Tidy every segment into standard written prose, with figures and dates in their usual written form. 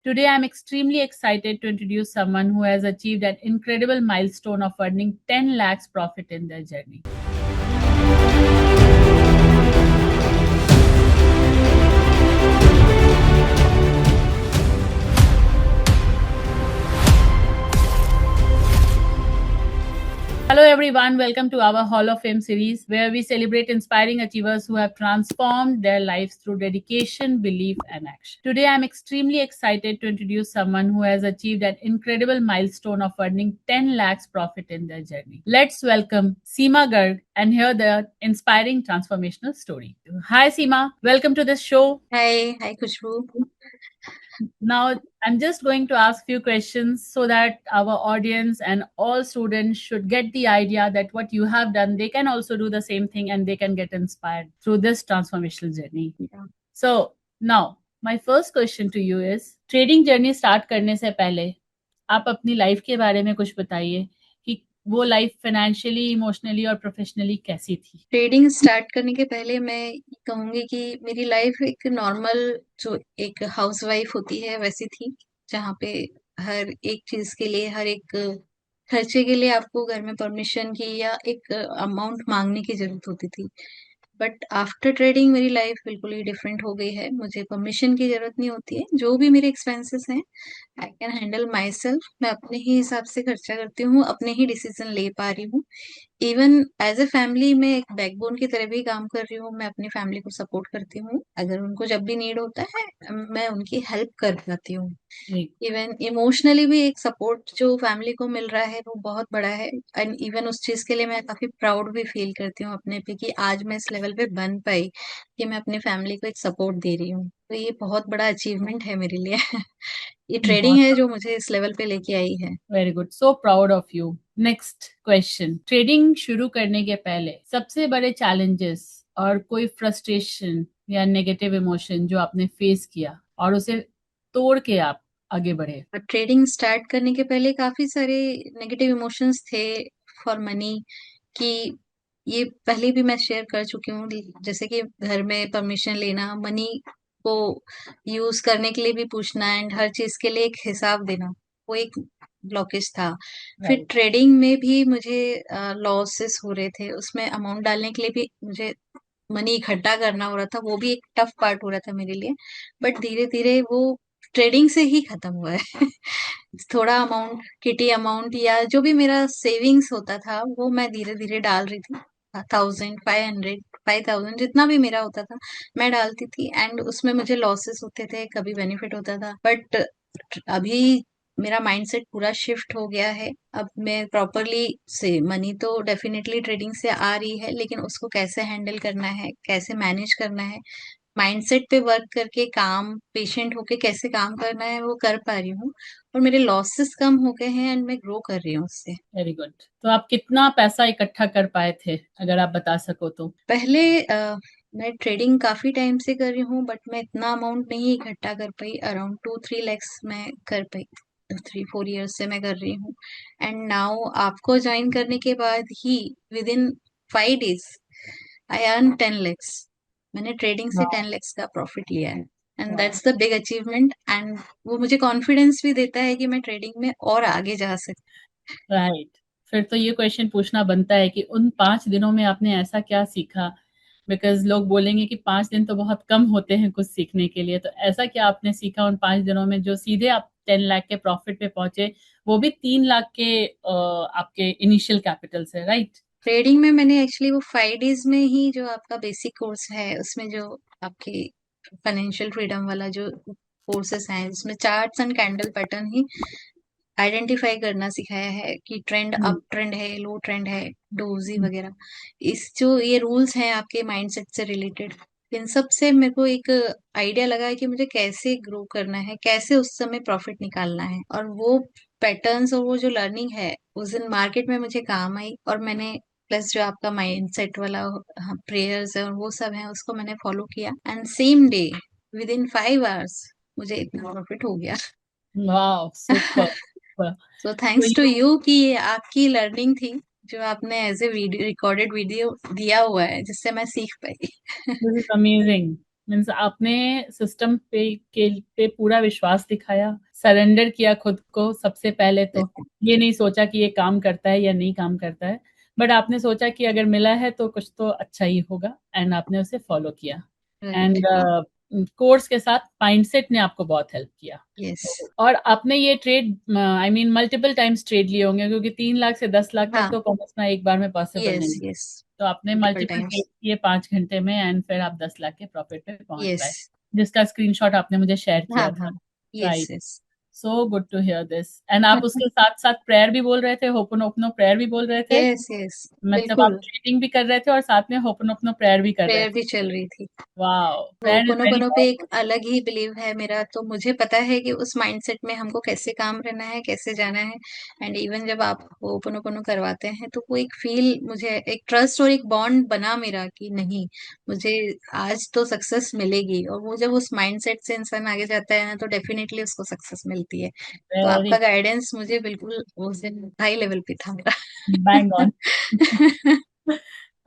Today, I'm extremely excited to introduce someone who has achieved an incredible milestone of earning 10 lakhs profit in their journey. Hello, everyone. Welcome to our Hall of Fame series, where we celebrate inspiring achievers who have transformed their lives through dedication, belief, and action. Today, I'm extremely excited to introduce someone who has achieved an incredible milestone of earning 10 lakhs profit in their journey. Let's welcome Seema Garg and hear their inspiring transformational story. Hi, Seema. Welcome to this show. Hi, Khushbu. Now, I'm just going to ask few questions so that our audience and all students should get the idea that what you have done, they can also do the same thing and they can get inspired through this transformational journey. Yeah. So now, my first question to you is, trading journey start करने से पहले आप अपनी life के बारे में कुछ बताइए कि वो लाइफ फाइनेंशियली, इमोशनली और प्रोफेशनली कैसी थी? ट्रेडिंग स्टार्ट करने के पहले मैं ये कहूंगी कि मेरी लाइफ एक नॉर्मल जो एक हाउसवाइफ होती है वैसी थी, जहाँ पे हर एक चीज के लिए, हर एक खर्चे के लिए आपको घर में परमिशन की या एक अमाउंट मांगने की जरूरत होती थी। बट आफ्टर ट्रेडिंग मेरी लाइफ बिल्कुल ही डिफरेंट हो गई है। मुझे परमिशन की जरूरत नहीं होती है। जो भी मेरे एक्सपेंसेस हैं I can handle my self. मैं अपने ही हिसाब से खर्चा करती हूँ, अपने ही डिसीजन ले पा रही हूँ। इवन एज ए फैमिली मैं एक बैकबोन की तरह भी काम कर रही हूँ। मैं अपनी फैमिली को सपोर्ट करती हूँ। अगर उनको जब भी नीड होता है मैं उनकी हेल्प कर पाती हूँ। इवन इमोशनली भी एक सपोर्ट जो फैमिली को मिल रहा है वो बहुत बड़ा है। एंड इवन उस चीज के लिए मैं काफी प्राउड भी फील करती हूँ अपने पे कि आज मैं इस लेवल पे बन पाई कि मैं अपनी फैमिली को एक सपोर्ट दे रही हूँ। तो ये बहुत बड़ा अचीवमेंट है मेरे लिए। ये ट्रेडिंग बहुत है जो मुझे इस लेवल पे लेके आई है। Very good, so proud of you. Next question, trading शुरू करने के पहले सबसे बड़े चैलेंजेस और कोई फ्रस्ट्रेशन या नेगेटिव इमोशन जो आपने फेस किया और उसे तोड़ के आप आगे बढ़े? और ट्रेडिंग स्टार्ट करने के पहले काफी सारे नेगेटिव इमोशंस थे फॉर मनी कि ये पहले भी मैं शेयर कर चुकी हूँ। जैसे कि घर में परमिशन लेना, मनी को यूज करने के लिए भी पूछना एंड हर चीज के लिए एक हिसाब देना, वो एक ब्लॉकेज था। फिर राइट। ट्रेडिंग में भी मुझे लॉसेस हो रहे थे, उसमें अमाउंट डालने के लिए भी मुझे मनी इकट्ठा करना हो रहा था, वो भी एक टफ पार्ट हो रहा था मेरे लिए। बट धीरे धीरे वो ट्रेडिंग से ही खत्म हुआ है। थोड़ा अमाउंट, किटी अमाउंट या जो भी मेरा सेविंग्स होता था वो मैं धीरे धीरे डाल रही थी। 1,500, 5,000 जितना भी मेरा होता था मैं डालती थी। एंड उसमें मुझे लॉसेस होते थे, कभी बेनिफिट होता था। बट अभी मेरा माइंडसेट पूरा शिफ्ट हो गया है। अब मैं प्रॉपरली से, मनी तो डेफिनेटली ट्रेडिंग से आ रही है, लेकिन उसको कैसे हैंडल करना है, कैसे मैनेज करना है, माइंडसेट पे वर्क करके काम पेशेंट होके कैसे काम करना है वो कर पा रही हूँ। और मेरे लॉसेस कम हो गए हैं एंड मैं ग्रो कर रही हूँ उससे। Very good. तो आप कितना पैसा इकट्ठा कर पाए थे, अगर आप बता सको तो? पहले मैं ट्रेडिंग काफी टाइम से कर रही हूँ, बट मैं इतना अमाउंट नहीं इकट्ठा कर पाई। अराउंड 2-3 lakhs मैं कर पाई। 3-4 years से मैं कर रही हूँ। एंड नाउ आपको ज्वाइन करने के बाद ही within 5 days I earn 10 lakhs। मैंने ट्रेडिंग से 10 lakhs का प्रॉफिट लिया है। And that's the big achievement. And वो मुझे कॉन्फिडेंस भी देता है कि मैं ट्रेडिंग में और आगे जा सकती राइट। फिर तो ये क्वेश्चन पूछना बनता है कि उन 5 दिनों में आपने ऐसा क्या सीखा? बिकॉज लोग बोलेंगे कि 5 दिन तो बहुत कम होते हैं कुछ सीखने के लिए, तो ऐसा क्या आपने सीखा उन 5 दिनों में जो सीधे आप 10 लाख के प्रॉफिट पे पहुंचे, वो भी 3 लाख के आपके इनिशियल कैपिटल से, राइट? ट्रेडिंग में मैंने एक्चुअली वो 5 days में ही जो आपका बेसिक कोर्स है उसमें जो आपकी फाइनेंशियल फ्रीडम वाला जो कोर्सेस हैं जिसमें charts and candle pattern he identify करना सिखाया है कि ट्रेंड हम्म। अप ट्रेंड है, लो ट्रेंड है, डोजी वगैरह। इस जो ये रूल्स हैं आपके माइंडसेट से रिलेटेड, इन सब से मेरे को एक आइडिया लगा है कि मुझे कैसे ग्रो करना है, कैसे उस समय प्रॉफिट निकालना है। और वो पैटर्न्स और वो जो लर्निंग है उस दिन मार्केट में मुझे काम आई। और मैंने प्लस जो आपका माइंडसेट वाला प्रेयर्स है और वो सब है उसको मैंने फॉलो किया and same day with in 5 hours मुझे इतना प्रॉफिट हो गया। वाह, सुपर। सो तो थैंक्स टू यू, यू कि ये आपकी लर्निंग थी जो आपने as a video, recorded video दिया हुआ है जिससे मैं सीख पाई। This is amazing. मीन्स आपने सिस्टम पे पूरा विश्वास दिखाया, सरेंडर किया खुद को सबसे पहले तो। ये नहीं सोचा कि ये काम करता है या नहीं काम करता है, बट आपने सोचा कि अगर मिला है तो कुछ तो अच्छा ही होगा, एंड आपने उसे फॉलो किया। राइट। एंड कोर्स के साथ माइंडसेट ने आपको बहुत हेल्प किया। यस। और आपने ये trade I mean multiple times trade लिए होंगे, क्योंकि 3 लाख से 10 लाख तक हाँ। तो पहुंचना एक बार में पॉसिबल यस, नहीं है। यस। तो आपने मल्टीपल मल्टीपल ट्रेड टाइम्स। किए 5 घंटे में, एंड फिर आप 10 लाख के प्रॉफिट पे पहुंच यस। पाए, जिसका स्क्रीनशॉट आपने मुझे शेयर हाँ, किया था। हाँ। Yes, right. Yes. So good to hear this. And आप उसके साथ साथ प्रेयर भी बोल रहे थे, होपनोपनो प्रेयर भी बोल रहे थे। Yes, yes. मतलब आप बिल्कुल। ट्रेडिंग भी कर रहे थे और साथ में होपनोपनो प्रेयर भी कर रहे प्रेयर थे। भी चल रही थी। Wow, prayer is very ho'oponopono पे एक पावरफुल। अलग ही बिलीव है मेरा, तो मुझे पता है कि उस माइंडसेट में हमको कैसे काम करना है, कैसे जाना है। एंड इवन जब आप होपोनोपोनो करवाते हैं तो वो एक फील, मुझे एक ट्रस्ट और एक बॉन्ड बना मेरा कि नहीं, मुझे आज तो सक्सेस मिलेगी। और वो जब उस माइंडसेट से इंसान आगे जाता है ना, तो डेफिनेटली उसको सक्सेस मिलती है। तो वेरी आपका गाइडेंस मुझे बिल्कुल उस दिन हाई लेवल पे था मेरा। Bang on.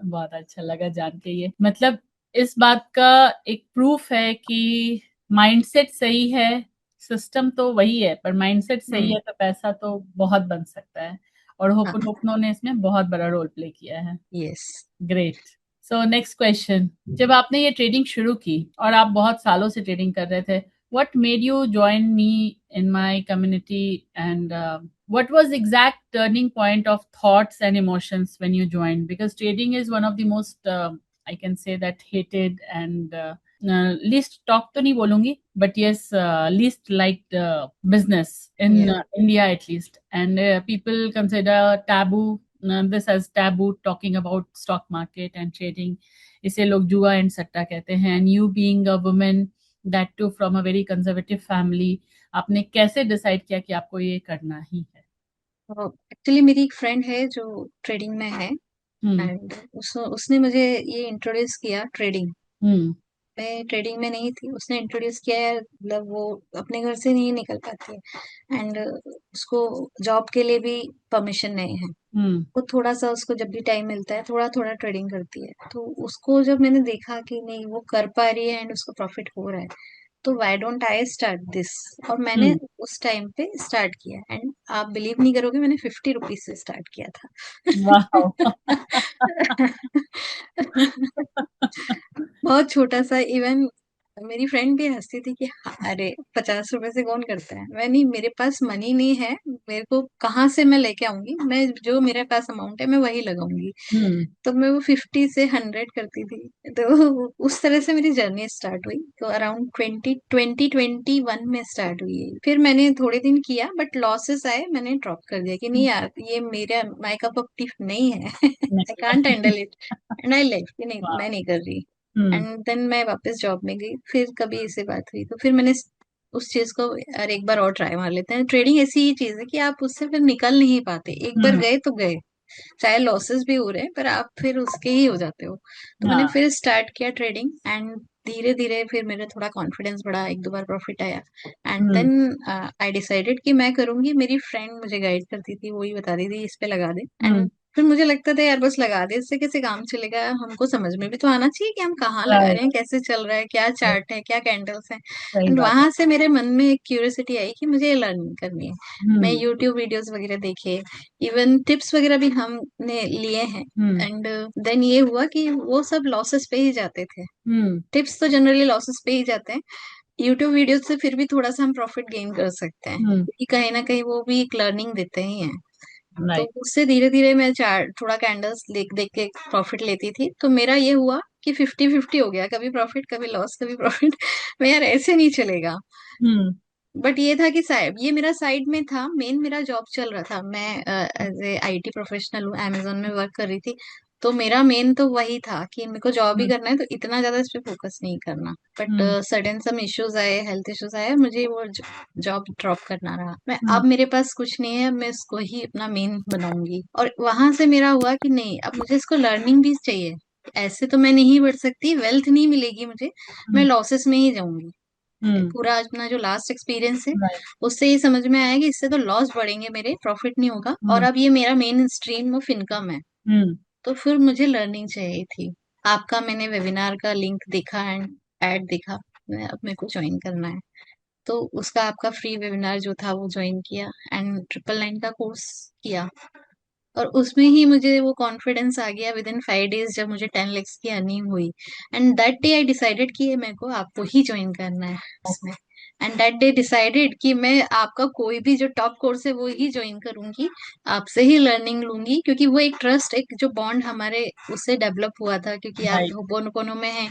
बहुत अच्छा लगा जान के ये, मतलब इस बात का एक प्रूफ है कि माइंडसेट सही है, सिस्टम तो वही है, पर माइंडसेट सही हम्म। है तो पैसा तो बहुत बन सकता है। और हाँ। होपनोपनो ने इसमें बहुत बड़ा रोल प्ले किया है। Yes. Great. So next question, जब आपने ये ट्रेडिंग शुरू की और आप बहुत सालों से ट्रेडिंग कर रहे थे, what made you join me in my community, and what was the exact turning point of thoughts and emotions when you joined? Because trading is one of the most I can say that hated and least talk to nahi bolungi, but yes, least liked business in Yeah. India at least, and people consider taboo this as taboo, talking about stock market and trading. इसे लोग जुआ and सट्टा कहते हैं, and you being a woman, that too from a very conservative family, आपने कैसे decide किया कि आपको ये करना ही है? एक्चुअली मेरी एक फ्रेंड है जो ट्रेडिंग में है। हम्म। एंड उसने मुझे ये इंट्रोड्यूस किया ट्रेडिंग। हम्म। मैं ट्रेडिंग में नहीं थी, उसने इंट्रोड्यूस किया है। मतलब वो अपने घर से नहीं निकल पाती है, एंड उसको जॉब के लिए भी परमिशन नहीं है। हम्म। वो थोड़ा सा, उसको जब भी टाइम मिलता है थोड़ा थोड़ा ट्रेडिंग करती है। तो उसको जब मैंने देखा कि नहीं वो कर पा रही है एंड उसको प्रॉफिट हो रहा है, तो why don't I start this. और मैंने हम्म। उस टाइम पे स्टार्ट किया। एंड आप बिलीव नहीं करोगे, मैंने 50 रुपीज से स्टार्ट किया वाओ। था। बहुत छोटा सा। इवन मेरी फ्रेंड भी हंसती थी कि "हाँ, अरे 50 रुपए से कौन करता है"। मैं नहीं, मेरे पास मनी नहीं है, मेरे को कहाँ से मैं लेके आऊंगी, मैं जो मेरे पास अमाउंट है मैं वही लगाऊंगी। हम्म। तो मैं वो 50 से 100 करती थी। तो उस तरह से मेरी जर्नी स्टार्ट हुई। तो अराउंड 2021 में स्टार्ट हुई है। फिर मैंने थोड़े दिन किया, बट लॉसेस आए, मैंने ड्रॉप कर दिया कि नहीं यार, ये मेरा माई कप ऑफ टी नहीं है। आई कांट नहीं। Handle it. And I left कि नहीं, मैं वाओ। नहीं कर रही। हम्म। एंड देन मैं वापस जॉब में गई। फिर कभी इससे बात हुई तो फिर मैंने उस चीज को, अरे एक बार और ट्राई मार लेते हैं। ट्रेडिंग ऐसी ही चीज है कि आप उससे फिर निकल नहीं पाते। एक बार हम्म। गए तो गए, चाहे लॉसेस भी हो रहे हैं, पर आप फिर उसके ही हो जाते हो। तो मैंने हाँ। फिर स्टार्ट किया ट्रेडिंग। एंड धीरे धीरे फिर मेरा थोड़ा कॉन्फिडेंस बढ़ा, एक दो बार प्रॉफिट आया। And hmm. Then I decided कि मैं करूंगी। मेरी फ्रेंड मुझे गाइड करती थी, वही बताती थी इस पे लगा दे। हम्म। एंड फिर मुझे लगता था यार बस लगा दे, इससे कैसे काम चलेगा, हमको समझ में भी तो आना चाहिए कि हम कहाँ लगा रहे राइट। हैं, कैसे चल रहा है, क्या चार्ट है, क्या कैंडल्स हैं। सही एंड बात है। वहां से मेरे मन में एक क्यूरियोसिटी आई कि मुझे लर्निंग करनी है। मैं हम्म। यूट्यूब वीडियोस वगैरह देखे, इवन टिप्स वगैरह भी हमने लिए हैं। हम्म। एंड देन ये हुआ कि वो सब लॉसेस पे ही जाते थे। हम्म। टिप्स तो जनरली लॉसेस पे ही जाते हैं। यूट्यूब वीडियो से फिर भी थोड़ा सा हम प्रॉफिट गेन कर सकते हैं, हम्म। क्योंकि कहीं ना कहीं वो भी एक लर्निंग देते ही हैं। तो राइट। उससे धीरे धीरे मैं चार थोड़ा कैंडल्स देख देख के प्रॉफिट लेती थी। तो मेरा ये हुआ कि 50-50 हो गया, कभी प्रॉफिट कभी लॉस कभी प्रॉफिट। मैं यार ऐसे नहीं चलेगा। हम्म। बट ये था कि साइड, ये मेरा साइड में था, मेन मेरा जॉब चल रहा था। मैं एज ए आईटी प्रोफेशनल हूँ, अमेजोन में वर्क कर रही थी। तो मेरा मेन तो वही था कि मेरे को जॉब ही हम्म। करना है, तो इतना ज्यादा इस पे फोकस नहीं करना। But hmm. Sudden some issues आए, हेल्थ इश्यूज आए, मुझे वो जॉब ड्रॉप करना रहा। मैं हम्म। अब मेरे पास कुछ नहीं है, मैं इसको ही अपना मेन बनाऊंगी। और वहां से मेरा हुआ कि नहीं, अब मुझे इसको लर्निंग भी चाहिए। ऐसे तो मैं नहीं बढ़ सकती, वेल्थ नहीं मिलेगी मुझे, मैं हम्म। लॉसेस में ही जाऊंगी। हम्म। पूरा अपना जो लास्ट एक्सपीरियंस है, राइट। उससे ये समझ में आया कि इससे तो लॉस बढ़ेंगे मेरे, प्रॉफिट नहीं होगा। और हम्म। अब ये मेरा मेन स्ट्रीम ऑफ इनकम है। हम्म। तो फिर मुझे लर्निंग चाहिए थी। आपका मैंने वेबिनार का लिंक देखा एंड एड देखा, मैं अब मेरे को ज्वाइन करना है। तो उसका आपका फ्री वेबिनार जो था वो ज्वाइन किया एंड 999 का कोर्स किया। और उसमें ही मुझे वो कॉन्फिडेंस आ गया विद इन 5 डेज, जब मुझे 10 lakhs की अर्निंग हुई। And that day I decided कि ये मेरे को आपको ही ज्वाइन करना है उसमें। एंड दैट डे डिसाइडेड कि मैं आपका कोई भी जो टॉप कोर्स है वो ही ज्वाइन करूंगी, आपसे ही लर्निंग लूंगी, क्योंकि वो एक ट्रस्ट, एक जो बॉन्ड हमारे उससे डेवलप हुआ था, क्योंकि आप राइट। होपोनोपोनो में हैं,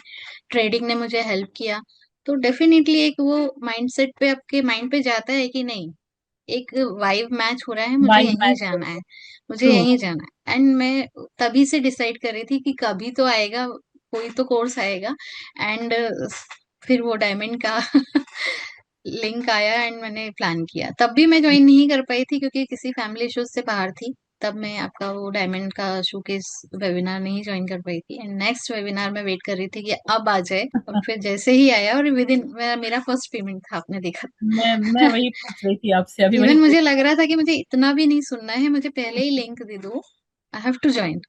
ट्रेडिंग ने मुझे हेल्प किया। तो डेफिनेटली एक वो माइंडसेट पे आपके माइंड पे जाता है कि नहीं, एक वाइब मैच हो रहा है, मुझे वाइब यहीं मैच हो जाना रही है, है। मुझे ट्रू। यहीं जाना है। एंड मैं तभी से डिसाइड कर रही थी कि कभी तो आएगा, कोई तो कोर्स आएगा। एंड फिर वो डायमंड का लिंक आया एंड मैंने प्लान किया। तब भी मैं ज्वाइन नहीं कर पाई थी क्योंकि किसी फैमिली इश्यूज से बाहर थी। तब मैं आपका वो डायमंड का शोकेस वेबिनार नहीं ज्वाइन कर पाई थी। एंड नेक्स्ट वेबिनार में वेट कर रही थी कि अब आ जाए, और फिर जैसे ही आया, और विद इन मेरा फर्स्ट पेमेंट था, आपने देखा। मैं वही पूछ रही थी आपसे, अभी वही इवन पूछ। मुझे लग रहा था कि मुझे इतना भी नहीं सुनना है, मुझे पहले ही लिंक दे दो, I have to join.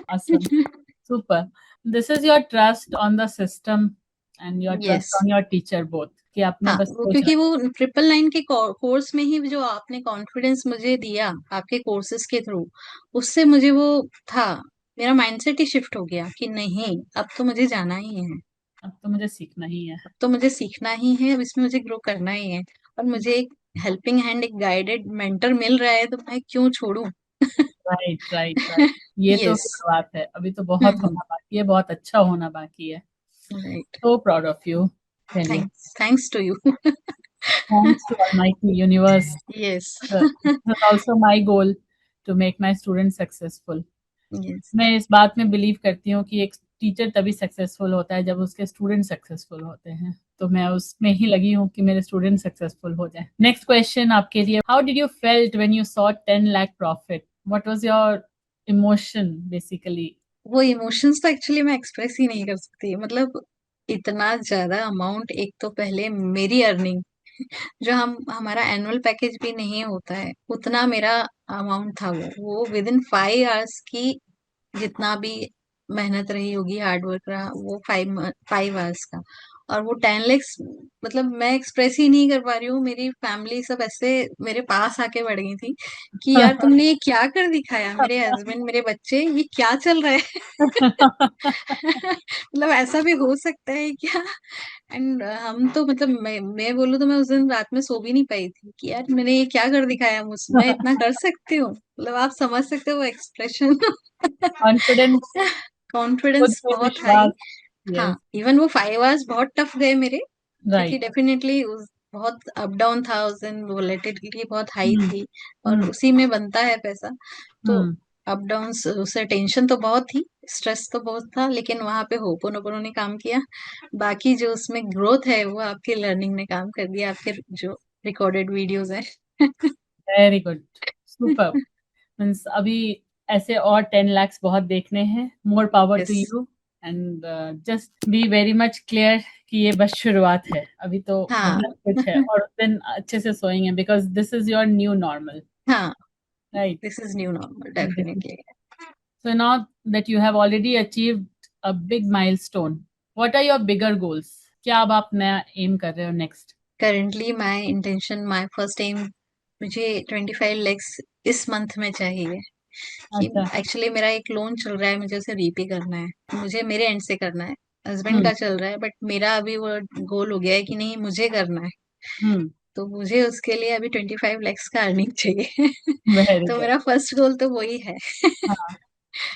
Awesome. Super. This is your trust on the system and your trust yes. on your teacher both, कि आपने हाँ, बस वो सोच क्योंकि रखा। वो 999 के कोर्स में ही जो आपने कॉन्फिडेंस मुझे दिया आपके कोर्सेज के थ्रू, उससे मुझे वो था, मेरा माइंडसेट ही शिफ्ट हो गया कि नहीं, अब तो मुझे जाना ही है, अब तो मुझे सीखना ही है। अब तो मुझे सीखना ही है, अब इसमें मुझे ग्रो करना ही है। और मुझे एक हेल्पिंग हैंड, एक गाइडेड मेंटर मिल रहा है, तो मैं क्यों छोड़ूं। Right, right, right. ये तो यस। गुड बात है, अभी तो बहुत होना बाकी है, बहुत अच्छा होना बाकी है। Right. So proud of you, really. Thanks to you. Thanks to Almighty Universe. Yes. This is also my goal to make my students successful. Yes. मैं इस बात में बिलीव करती हूँ कि एक टीचर तभी सक्सेसफुल होता है जब उसके स्टूडेंट सक्सेसफुल होते हैं, तो मैं उसमें ही लगी हूँ कि मेरे स्टूडेंट सक्सेसफुल हो जाए। नेक्स्ट क्वेश्चन आपके लिए, how did you felt when you saw 10 lakh profit? What was your emotion basically? वो इमोशंस तो एक्चुअली मैं एक्सप्रेस ही नहीं कर सकती, मतलब इतना ज्यादा अमाउंट, एक तो पहले मेरी अर्निंग जो हमारा एनुअल पैकेज भी नहीं होता है उतना मेरा अमाउंट था, वो विद इन 5 आवर्स की, जितना भी मेहनत रही होगी, हार्ड वर्क रहा, वो 5 आवर्स का। और वो 10 lakhs, मतलब मैं एक्सप्रेस ही नहीं कर पा रही हूँ। मेरी फैमिली सब ऐसे मेरे पास आके बढ़ गई थी कि यार तुमने ये क्या कर दिखाया, मेरे हस्बैंड, मेरे बच्चे, ये क्या चल रहा है। मतलब ऐसा भी हो सकता है क्या। एंड हम तो, मतलब मैं बोलूँ तो मैं उस दिन रात में सो भी नहीं पाई थी कि यार मैंने ये क्या कर दिखाया, मुझ मैं इतना कर सकती हूँ, मतलब आप समझ सकते हो वो एक्सप्रेशन। कॉन्फिडेंस, खुद कॉन्फिडेंस पे बहुत हाई। विश्वास। हाँ, यस। इवन वो 5 आवर्स बहुत टफ गए मेरे, क्योंकि राइट। डेफिनेटली उस बहुत अप डाउन था उस दिन, वोलेटिलिटी बहुत हाई हम्म। थी, और हम्म। उसी में बनता है पैसा। तो हम्म। अप डाउन उससे टेंशन तो बहुत थी, स्ट्रेस तो बहुत था, लेकिन वहां पे होपोनोपोनो ने काम किया। बाकी जो उसमें ग्रोथ है वो आपकी लर्निंग ने काम कर दिया, आपके जो रिकॉर्डेड वीडियोस है। Very good. सुपर। मीन्स अभी ऐसे और 10 lakhs बहुत देखने हैं। More power to yes. You and just be very much clear कि ये बस शुरुआत है, अभी तो हाँ। बहुत कुछ है, और उस दिन अच्छे से सोएंगे because this is your new normal. हाँ, right. This is new normal this is, definitely. So now that you have already achieved a big milestone, what are your bigger goals? क्या अब आप नया एम कर रहे हो next? Currently my intention, my first aim, मुझे 25 lakhs इस month में चाहिए। कि अच्छा। एक्चुअली मेरा एक लोन चल रहा है, मुझे उसे रीपे करना है, मुझे मेरे एंड से करना है। हस्बैंड हम्म। का चल रहा है, बट मेरा अभी वो गोल हो गया है कि नहीं, मुझे करना है। हम्म। तो मुझे उसके लिए अभी 25 lakhs का अर्निंग चाहिए। वेरी तो गुड। मेरा फर्स्ट गोल तो वही है। हाँ,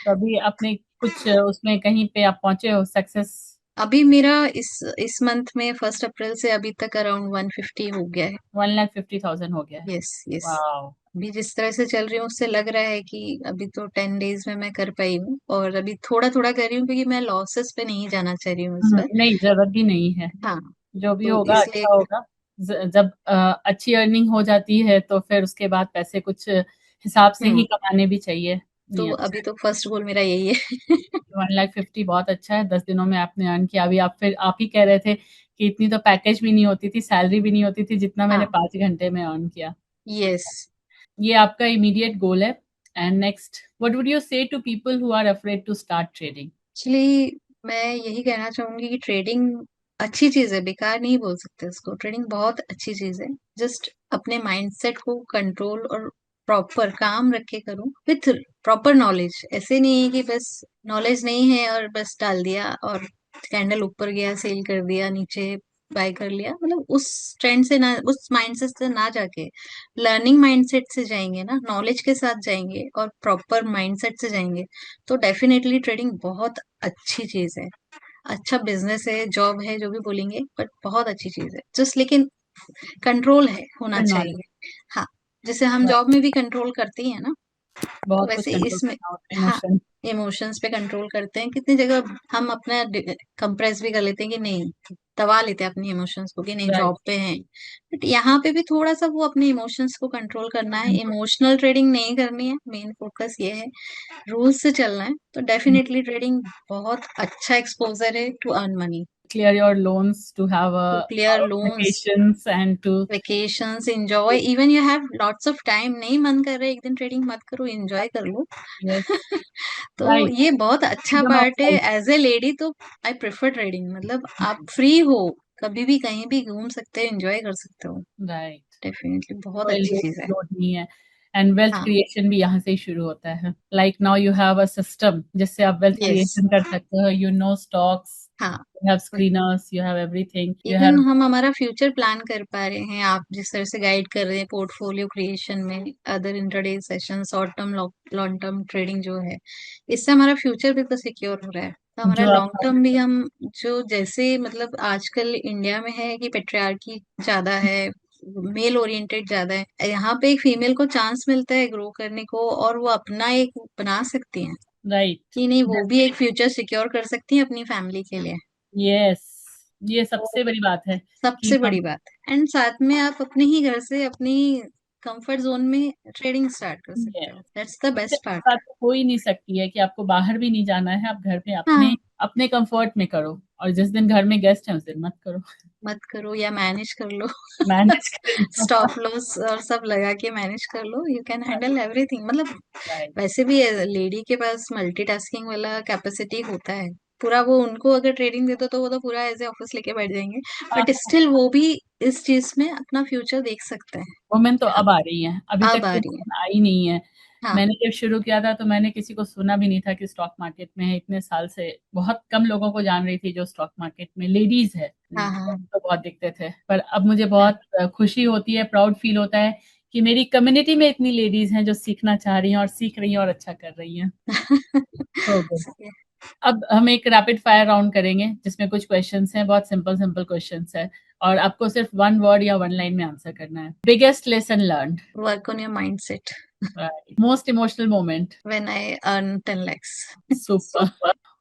तो अभी आपने कुछ उसमें कहीं पे आप पहुंचे हो सक्सेस? अभी मेरा इस मंथ में 1 अप्रैल से अभी तक अराउंड 150 हो गया है। 1,50,000 हो गया है। यस। यस। वाह। अभी जिस तरह से चल रही हूँ उससे लग रहा है कि अभी तो 10 डेज में मैं कर पाई हूँ, और अभी थोड़ा थोड़ा कर रही हूँ क्योंकि मैं लॉसेस पे नहीं जाना चाह रही हूँ इस बार। नहीं, जरूरत भी नहीं है। हाँ। जो भी तो होगा इसलिए, अच्छा होगा। जब अच्छी अर्निंग हो जाती है तो फिर उसके बाद पैसे कुछ हिसाब से ही हम्म, कमाने भी चाहिए। तो नहीं, अच्छा अभी तो फर्स्ट गोल मेरा यही है। है। 1,50,000 बहुत अच्छा है, 10 दिनों में आपने अर्न किया। अभी आप फिर आप ही कह रहे थे कि इतनी तो पैकेज भी नहीं होती थी, सैलरी भी नहीं होती थी जितना मैंने हाँ। 5 घंटे में अर्न किया। यस। ये आपका इमीडिएट गोल है। And next, what would you say to people who are afraid to start trading? Actually मैं यही कहना चाहूंगी कि ट्रेडिंग अच्छी चीज है, बेकार नहीं बोल सकते उसको। ट्रेडिंग बहुत अच्छी चीज है। जस्ट अपने माइंडसेट को कंट्रोल और प्रॉपर काम रख के करो विथ प्रॉपर नॉलेज। ऐसे नहीं है कि बस नॉलेज नहीं है और बस डाल दिया और कैंडल ऊपर गया सेल कर दिया, नीचे बाय कर लिया। मतलब उस ट्रेंड से ना, उस माइंडसेट से ना जाके लर्निंग माइंडसेट से जाएंगे ना, नॉलेज के साथ जाएंगे और प्रॉपर माइंडसेट से जाएंगे, तो डेफिनेटली ट्रेडिंग बहुत अच्छी चीज है। अच्छा बिजनेस है, जॉब है, जो भी बोलेंगे, बट बहुत अच्छी चीज है। जस्ट लेकिन कंट्रोल है, होना नॉलेज। चाहिए। हाँ, जैसे हम जॉब में भी कंट्रोल करते ही है ना, तो बहुत कुछ वैसे कंट्रोल इसमें, करना होता है, हाँ, इमोशन। इमोशंस पे कंट्रोल करते हैं। कितनी जगह हम अपना कंप्रेस भी कर लेते हैं कि नहीं, दबा लेते हैं अपनी इमोशंस को कि नहीं राइट। जॉब पे हैं। बट यहाँ पे भी थोड़ा सा वो अपने इमोशंस को कंट्रोल करना है, इमोशनल ट्रेडिंग नहीं करनी है। मेन फोकस ये है, रूल्स से चलना है। तो डेफिनेटली ट्रेडिंग बहुत अच्छा एक्सपोजर है to earn money, Clear your loans, to have to a clear lot of loans, vacations, and to vacations, enjoy. Even you have lots of time, नहीं मन कर रहा है एक दिन ट्रेडिंग मत करो, एंजॉय कर लो। yes, तो right, ये बहुत अच्छा freedom of पार्ट है choice, एज ए लेडी। तो आई प्रेफर ट्रेडिंग, मतलब आप फ्री हो, कभी भी कहीं भी घूम सकते हो, एंजॉय कर सकते हो। right. डेफिनेटली बहुत कोई अच्छी चीज है। लोड नहीं है। एंड वेल्थ हाँ। क्रिएशन भी यहाँ से ही शुरू होता है। Like now you have a system जिससे आप वेल्थ यस। क्रिएशन कर सकते हो। यू नो स्टॉक्स, हाँ, you have screeners, you have everything, you even have. हम हमारा फ्यूचर प्लान कर पा रहे हैं। आप जिस तरह से गाइड कर रहे हैं पोर्टफोलियो क्रिएशन में, other intraday session, short term long term trading जो है, इससे हमारा फ्यूचर भी तो सिक्योर हो रहा है। तो हमारा जो लॉन्ग आपका टर्म भी हम, जो जैसे मतलब आजकल इंडिया में है कि पेट्रियार्की ज्यादा है, मेल ओरिएंटेड ज्यादा है, यहाँ पे एक फीमेल को चांस मिलता है ग्रो करने को, और वो अपना एक बना सकती हैं राइट। कि नहीं, वो भी एक फ्यूचर सिक्योर कर सकती है अपनी फैमिली के लिए। यस, ये सबसे बड़ी बात है कि सबसे हम। बड़ी बात है। एंड साथ में आप अपने ही घर से अपनी कंफर्ट जोन में ट्रेडिंग स्टार्ट कर सकते हो। yes, दैट्स द इससे बेस्ट बड़ी पार्ट। बात तो हो ही नहीं सकती है कि आपको बाहर भी नहीं जाना है, आप घर पे अपने हाँ, अपने कंफर्ट में करो। और जिस दिन घर में गेस्ट हैं उस दिन मत करो। मत करो या मैनेज कर लो। मैनेज करें। स्टॉप लॉस और सब लगा के मैनेज कर लो, यू कैन हैंडल एवरीथिंग। मतलब राइट। वैसे भी लेडी के पास मल्टीटास्किंग वाला कैपेसिटी होता है पूरा। वो उनको अगर ट्रेडिंग दे दो तो वो तो पूरा एज ए ऑफिस लेके बैठ जाएंगे, बट स्टिल वो भी इस चीज में अपना फ्यूचर देख सकते हैं। वुमेन तो हाँ, अब आ रही हैं, अभी तक अब आ तो रही है। women आई नहीं है। हाँ, मैंने जब शुरू किया था तो मैंने किसी को सुना भी नहीं था कि स्टॉक मार्केट में है। इतने साल से बहुत कम लोगों को जान रही थी जो स्टॉक मार्केट में लेडीज है। हाँ, जेंट्स हाँ, तो बहुत दिखते थे, पर अब मुझे बहुत खुशी होती है, प्राउड फील होता है कि मेरी कम्युनिटी में इतनी लेडीज हैं जो सीखना चाह रही हैं और सीख रही हैं और अच्छा कर रही हैं। So good. सही है। अब हम एक रैपिड फायर राउंड करेंगे जिसमें कुछ क्वेश्चंस हैं, बहुत सिंपल सिंपल क्वेश्चंस है, और आपको सिर्फ वन वर्ड या वन लाइन में आंसर करना है। Biggest lesson learn. Work on your mindset. Right. Most emotional moment. When I earn 10 lakhs. Super.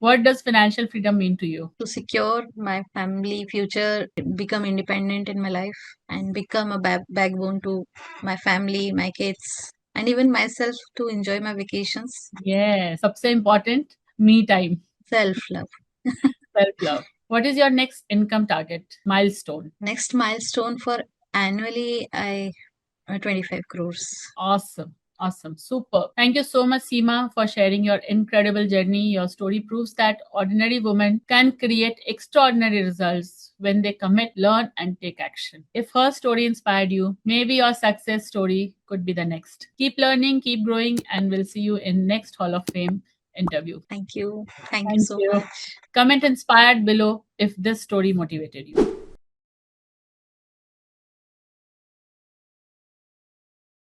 What does financial freedom mean to you? To secure my family future, become independent in my life, and become a backbone to my family, my kids, and even myself, to enjoy my vacations. Yes. सबसे important, me time, Self love. self love. What is your next income target milestone? Next milestone for annually, I 25 crores. Awesome. Awesome. Super. Thank you so much, Seema, for sharing your incredible journey. Your story proves that ordinary women can create extraordinary results when they commit, learn, and take action. If her story inspired you, maybe your success story could be the next. Keep learning, keep growing, and we'll see you in next Hall of Fame interview. Thank you. Thank you Thank so you. much. Comment inspired below if this story motivated you.